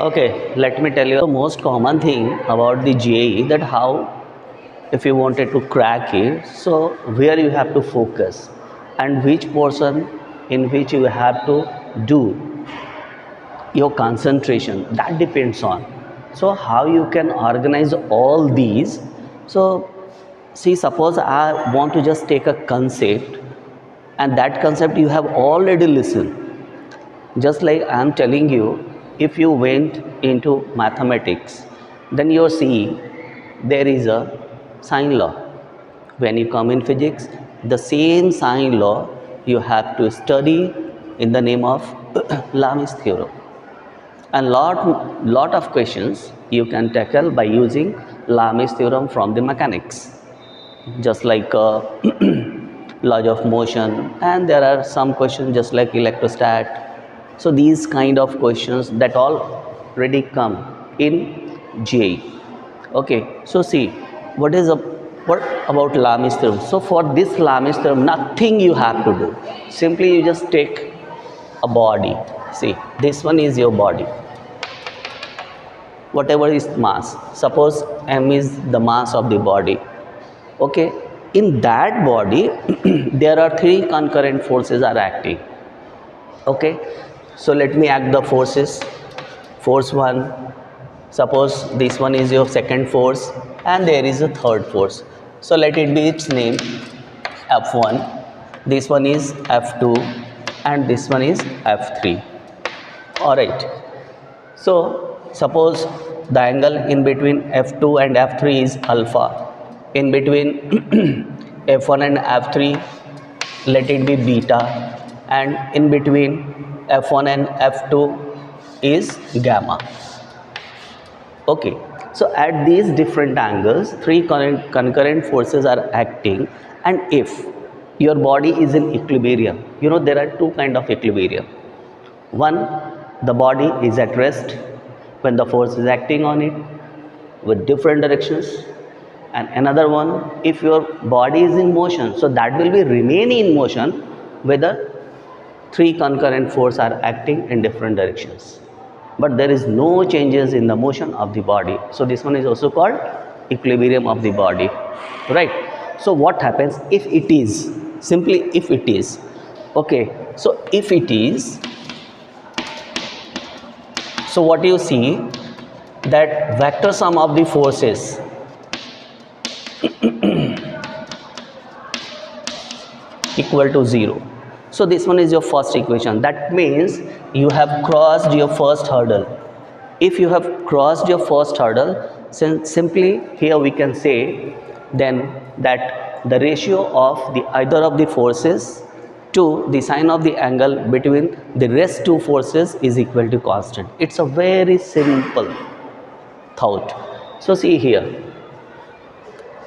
Okay, let me tell you the most common thing about the JEE, that how if you wanted to crack it, so where you have to focus and which portion in which you have to do your concentration, that depends on. So how you can organize all these. So see, suppose I want to just take a concept, and that concept you have already listened. Just like I am telling you, if you went into mathematics, then you are seeing there is a sine law. When you come in physics, the same sine law you have to study in the name of Lami's theorem. And lot of questions you can tackle by using Lami's theorem from the mechanics, just like laws of motion, and there are some questions just like electrostat. So these kind of questions that all already come in JEE. Okay, so see, what about Lami's theorem? So for this Lami's theorem, nothing you have to do. Simply you just take a body. See, this one is your body, whatever is mass. Suppose m is the mass of the body. Okay, in that body there are three concurrent forces are acting. Okay, so let me act the forces. Force 1, suppose this one is your second force, and there is a third force. So let it be its name F1, this one is F2, and this one is F3. All right, so suppose the angle in between F2 and F3 is alpha. In between F1 and F3, let it be beta, and in between F1 and F2 is gamma. Okay, so at these different angles, three concurrent forces are acting, and if your body is in equilibrium, you know there are two kind of equilibrium. One, the body is at rest when the force is acting on it with different directions, and another one, if your body is in motion, so that will be remaining in motion whether three concurrent forces are acting in different directions, but there is no changes in the motion of the body. So this one is also called equilibrium of the body, right? So what happens if it is, simply if it is, okay, so if it is, so what you see, that vector sum of the forces equal to 0. So this one is your first equation. That means you have crossed your first hurdle. If you have crossed your first hurdle, simply here we can say then that the ratio of the either of the forces to the sine of the angle between the rest two forces is equal to constant. It's a very simple thought. So see here.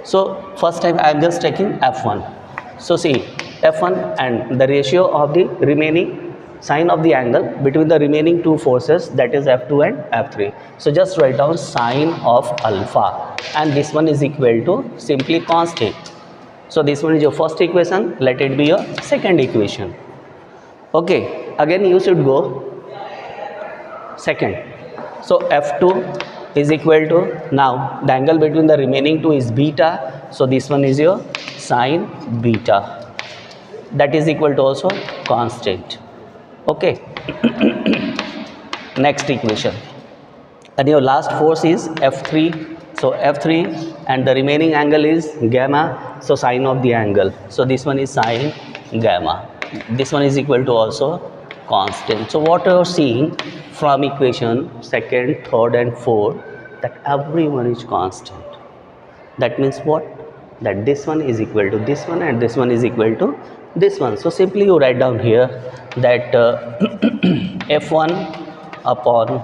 So first time I am just taking F1. So see, F1 and the ratio of the remaining sine of the angle between the remaining two forces, that is F2 and F3. So just write down sine of alpha, and this one is equal to simply constant. So this one is your first equation, let it be your second equation. Okay, again you should go second. So F2 is equal to, now the angle between the remaining two is beta, so this one is your sine beta, that is equal to also constant. Okay, next equation, and your last force is F3. So F3 and the remaining angle is gamma, so sine of the angle, so this one is sine gamma, this one is equal to also constant. So what you are seeing from equation second, third and fourth, that everyone is constant. That means what? That this one is equal to this one and this one is equal to this one. So simply you write down here that F1 upon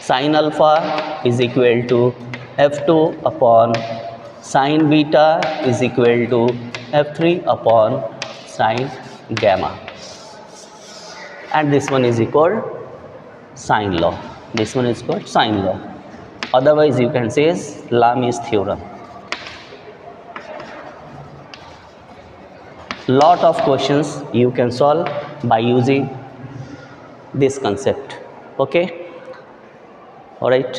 sine alpha is equal to F2 upon sine beta is equal to F3 upon sine gamma, and this one is equal sine law. This one is called sine law. Otherwise you can say is Lami's theorem. Lot of questions you can solve by using this concept. Okay, All right.